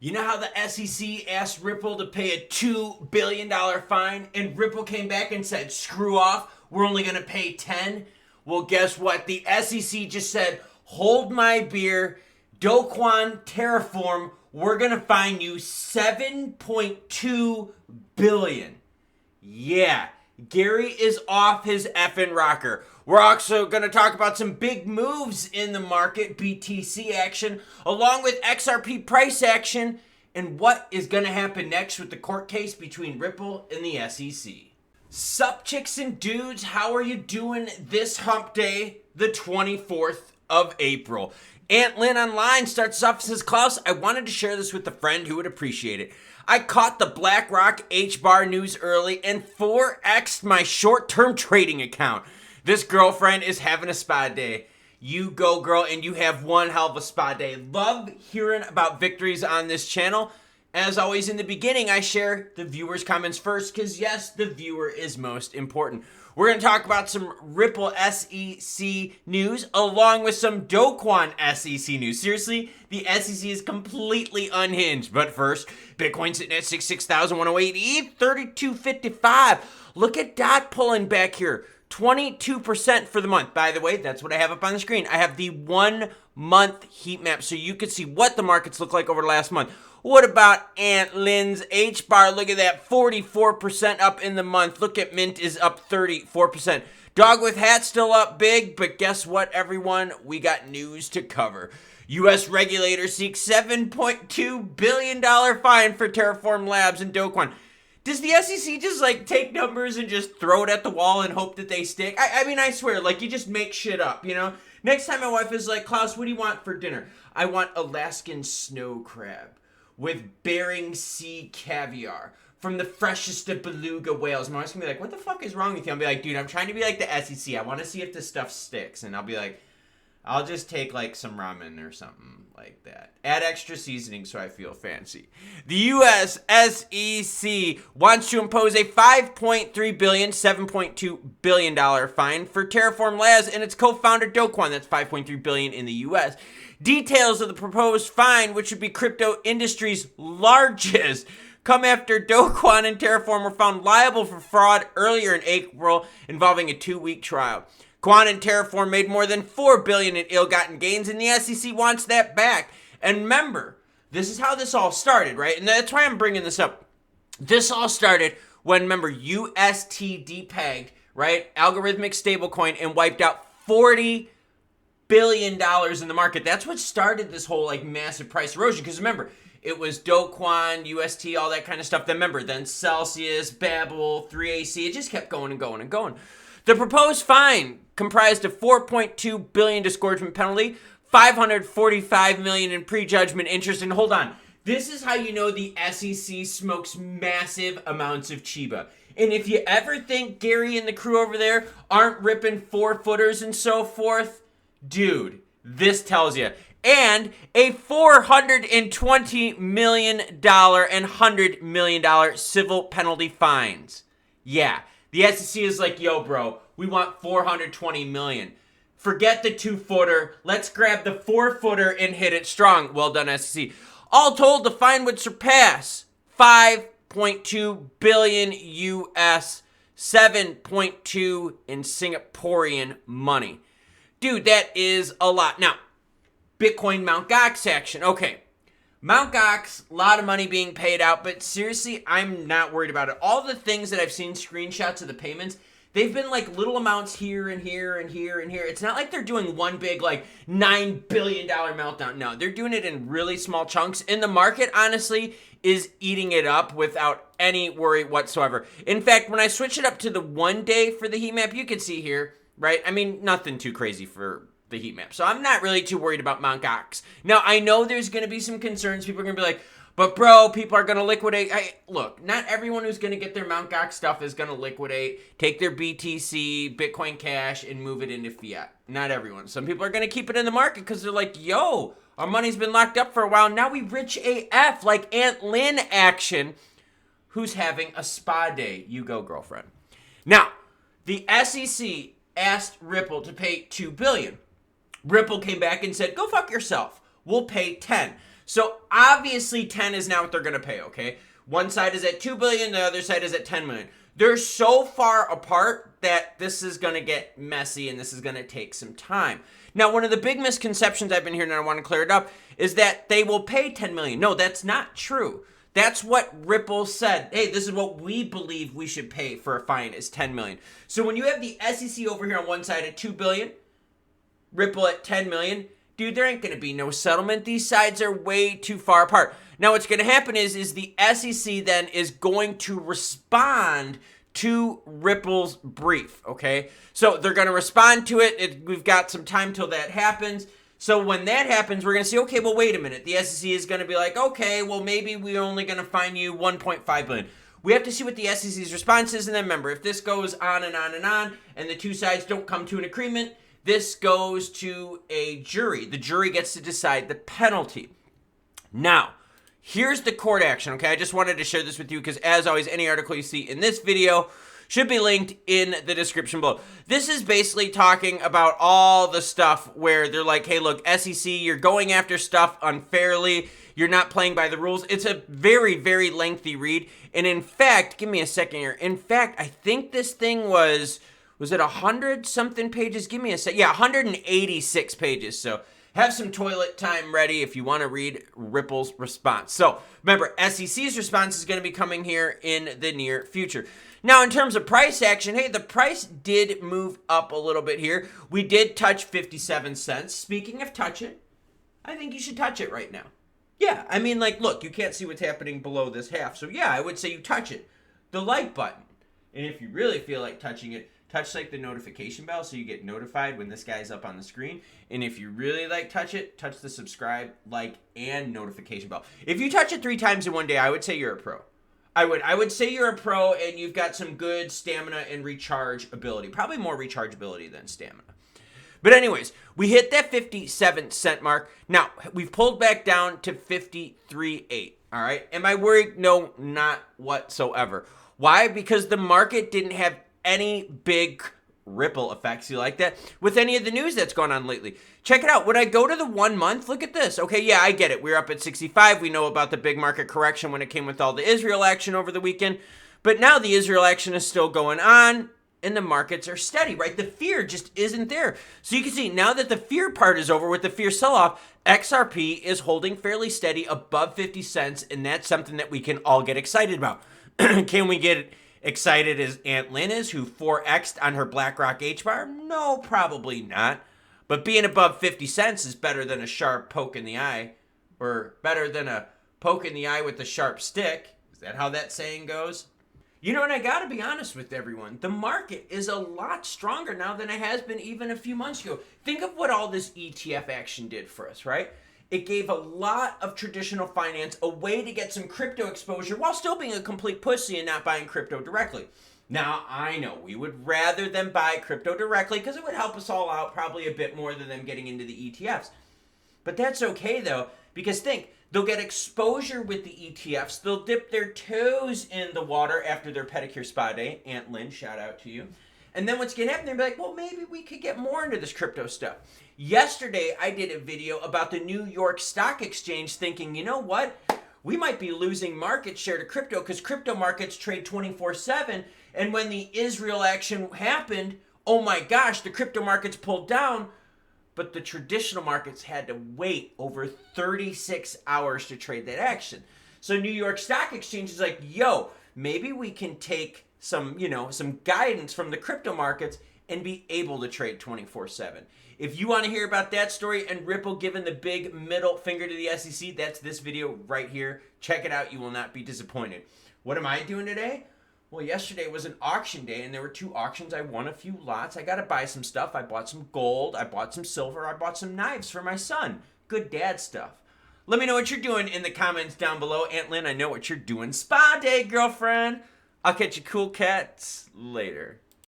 You know how the SEC asked Ripple to pay a $2 billion fine and Ripple came back and said, screw off, we're only going to pay 10? Well, guess what? The SEC just said, hold my beer, Do Kwon Terraform, we're going to fine you $7.2 billion. Yeah, Gary is off his effing rocker. We're also going to talk about some big moves in the market, BTC action, along with XRP price action, and what is going to happen next with the court case between Ripple and the SEC. Sup, chicks and dudes, how are you doing this hump day, the 24th of April? Aunt Lynn Online starts off and says, Klaus, I wanted to share this with a friend who would appreciate it. I caught the BlackRock H-bar news early and 4x'd my short-term trading account. This girlfriend is having a spa day. You go, girl, and you have one hell of a spa day. Love hearing about victories on this channel. As always, in the beginning, I share the viewers' comments first because, yes, the viewer is most important. We're going to talk about some Ripple SEC news along with some Do Kwon SEC news. Seriously, the SEC is completely unhinged. But first, Bitcoin sitting at 66,108, ETH 3255. Look at DOT pulling back here. 22% for the month. By the way, that's what I have up on the screen. I have the 1 month heat map so you can see what the markets look like over the last month. What about Aunt Lynn's H-bar? Look at that, 44% up in the month. Look at Mint is up 34%. Dog with hat still up big, but guess what, everyone? We got news to cover. U.S. regulators seek $7.2 billion fine for Terraform Labs and Do Kwon. Does the SEC just like take numbers and just throw it at the wall and hope that they stick? I mean, I swear, like you just make shit up, you know? Next time my wife is like, Klaus, what do you want for dinner? I want Alaskan snow crab with Bering Sea caviar from the freshest of beluga whales. My wife's gonna be like, what the fuck is wrong with you? I'll be like, dude, I'm trying to be like the SEC. I want to see if this stuff sticks. And I'll be like, I'll just take like some ramen or something like that. Add extra seasoning so I feel fancy. The U.S. SEC wants to impose a $5.3 billion, $7.2 billion fine for Terraform Labs and its co-founder Do Kwon. That's $5.3 billion in the U.S. Details of the proposed fine, which would be crypto industry's largest, come after Do Kwon and Terraform were found liable for fraud earlier in April involving a 2-week trial. Kwon and Terraform made more than $4 billion in ill-gotten gains, and the SEC wants that back. And remember, this is how this all started, right? And that's why I'm bringing this up. This all started when, remember, UST depegged, right, algorithmic stablecoin, and wiped out $40 billion in the market. That's what started this whole, like, massive price erosion. Because remember, it was Do Kwon, UST, all that kind of stuff. Then remember, then Celsius, Babel, 3AC. It just kept going and going and going. The proposed fine comprised of $4.2 billion disgorgement penalty, $545 million in prejudgment interest, and hold on, this is how you know the SEC smokes massive amounts of Chiba. And if you ever think Gary and the crew over there aren't ripping 4-footers and so forth, dude, this tells you. And a $420 million and $100 million civil penalty fines. Yeah. The SEC is like, yo, bro, we want $420 million. Forget the 2-footer. Let's grab the 4-footer and hit it strong. Well done, SEC. All told, the fine would surpass $5.2 billion US, 7.2 in Singaporean money. Dude, that is a lot. Now, Bitcoin Mt. Gox action. Okay. Mt. Gox, a lot of money being paid out, but seriously, I'm not worried about it. All the things that I've seen screenshots of the payments, they've been like little amounts here and here and here and here. It's not like they're doing one big like $9 billion meltdown. No, they're doing it in really small chunks. And the market, honestly, is eating it up without any worry whatsoever. In fact, when I switch it up to the 1 day for the heat map, you can see here, right? I mean, nothing too crazy for the heat map. So I'm not really too worried about Mt. Gox. Now, I know there's going to be some concerns. People are going to be like, but bro, people are going to liquidate. Look, not everyone who's going to get their Mt. Gox stuff is going to liquidate, take their BTC, Bitcoin Cash, and move it into fiat. Not everyone. Some people are going to keep it in the market because they're like, yo, our money's been locked up for a while. Now we rich AF, like Aunt Lynn action, who's having a spa day. You go, girlfriend. Now, the SEC asked Ripple to pay $2 billion. Ripple came back and said, go fuck yourself. We'll pay 10. So obviously 10 is now what they're going to pay, okay? One side is at 2 billion, the other side is at 10 million. They're so far apart that this is going to get messy and this is going to take some time. Now, one of the big misconceptions I've been hearing, and I want to clear it up, is that they will pay 10 million. No, that's not true. That's what Ripple said. Hey, this is what we believe we should pay for a fine is 10 million. So when you have the SEC over here on one side at 2 billion, Ripple at 10 million, dude, there ain't going to be no settlement. These sides are way too far apart. Now, what's going to happen is the SEC then is going to respond to Ripple's brief, okay? So they're going to respond to it. We've got some time till that happens. So when that happens, we're going to say, okay, well, wait a minute. The SEC is going to be like, okay, well, maybe we're only going to fine you 1.5 billion. We have to see what the SEC's response is. And then remember, if this goes on and on and on, and the two sides don't come to an agreement, this goes to a jury. The jury gets to decide the penalty. Now, here's the court action, okay? I just wanted to share this with you because, as always, any article you see in this video should be linked in the description below. This is basically talking about all the stuff where they're like, hey, look, SEC, you're going after stuff unfairly. You're not playing by the rules. It's a very, very lengthy read. And in fact, give me a second here. In fact, I think this thing was it 100-something pages? Give me a sec. Yeah, 186 pages. So have some toilet time ready if you want to read Ripple's response. So remember, SEC's response is going to be coming here in the near future. Now, in terms of price action, hey, the price did move up a little bit here. We did touch 57 cents. Speaking of touch it, I think you should touch it right now. Yeah, I mean, like, look, you can't see what's happening below this half. So, yeah, I would say you touch it. The like button. And if you really feel like touching it, touch, like, the notification bell so you get notified when this guy's up on the screen. And if you really like touch it, touch the subscribe, like, and notification bell. If you touch it 3 times in one day, I would say you're a pro. I would say you're a pro and you've got some good stamina and recharge ability. Probably more recharge ability than stamina. But anyways, we hit that 57-cent mark. Now, we've pulled back down to 53.8. All right? Am I worried? No, not whatsoever. Why? Because the market didn't have any big ripple effects, you like that, with any of the news that's gone on lately. Check it out. When I go to the 1 month, look at this. Okay, yeah, I get it. We're up at 65. We know about the big market correction when it came with all the Israel action over the weekend. But now the Israel action is still going on, and the markets are steady, right? The fear just isn't there. So you can see now that the fear part is over with the fear sell-off, XRP is holding fairly steady above 50 cents, and that's something that we can all get excited about. Can we get excited as Aunt Lynn is, who 4x'd on her BlackRock H-bar? No, probably not. But being above 50 cents is better than a sharp poke in the eye, or better than a poke in the eye with a sharp stick. Is that how that saying goes? You know, and I gotta be honest with everyone, the market is a lot stronger now than it has been even a few months ago. Think of what all this ETF action did for us, right? It gave a lot of traditional finance a way to get some crypto exposure while still being a complete pussy and not buying crypto directly. Now, I know we would rather them buy crypto directly because it would help us all out probably a bit more than them getting into the ETFs. But that's okay, though, because think, they'll get exposure with the ETFs. They'll dip their toes in the water after their pedicure spa day. Aunt Lynn, shout out to you. And then what's going to happen, they'll be like, well, maybe we could get more into this crypto stuff. Yesterday, I did a video about the New York Stock Exchange thinking, you know what? We might be losing market share to crypto because crypto markets trade 24/7. And when the Israel action happened, oh my gosh, the crypto markets pulled down. But the traditional markets had to wait over 36 hours to trade that action. So New York Stock Exchange is like, yo, maybe we can take some guidance from the crypto markets and be able to trade 24/7. If you want to hear about that story and Ripple giving the big middle finger to the SEC, that's this video right here. Check it out. You will not be disappointed. What am I doing today? Well, yesterday was an auction day, and there were 2 auctions. I won a few lots. I got to buy some stuff. I bought some gold. I bought some silver. I bought some knives for my son. Good dad stuff. Let me know what you're doing in the comments down below. Aunt Lynn, I know what you're doing. Spa day, girlfriend. I'll catch you cool cats later.